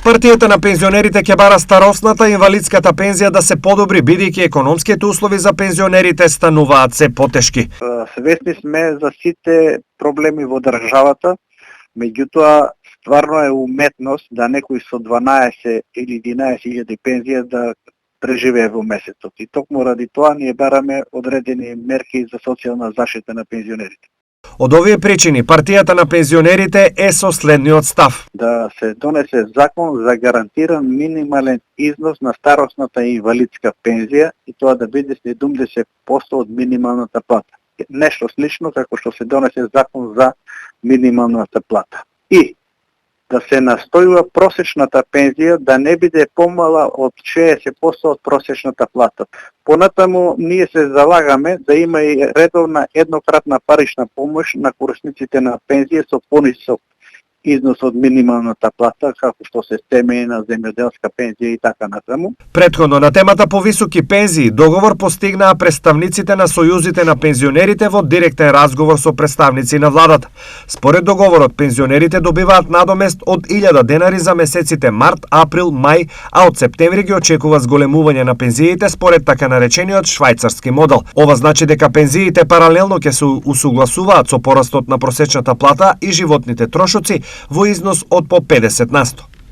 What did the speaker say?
Партијата на пензионерите ќе бара старосната и инвалидската пензија да се подобри, бидејќи економските услови за пензионерите стануваат се потешки. Свесни сме за сите проблеми во државата, меѓутоа стварно е уметност да некој со 12 или 11.000 пензија да преживее во месецот. И токму ради тоа ние бараме одредени мерки за социјална заштита на пензионерите. Од овие причини, партијата на пензионерите е со следниот став. Да се донесе закон за гарантиран минимален износ на старосната и инвалидска пензија и тоа да биде 70% од минималната плата. Нешто слично како што се донесе закон за минималната плата. И да се настојува просечната пензија да не биде помала од 60% од просечната плата. Понатаму ние се залагаме да има и редовна еднократна парична помош на корисниците на пензија со понисок износ од минималната плата, како што се семејна, земјоделска пензија и така натаму. Претходно на темата повисоки пензии, договор постигнаа представниците на сојузите на пензионерите во директен разговор со представници на владата. Според договорот, пензионерите добиваат надомест од 1000 денари за месеците март, април, мај, а од септември ги очекува зголемување на пензиите според така наречениот швајцарски модел. Ова значи дека пензиите паралелно ќе се усугласуваат со порастот на просечната плата и животните трошоци во износ од по 50%.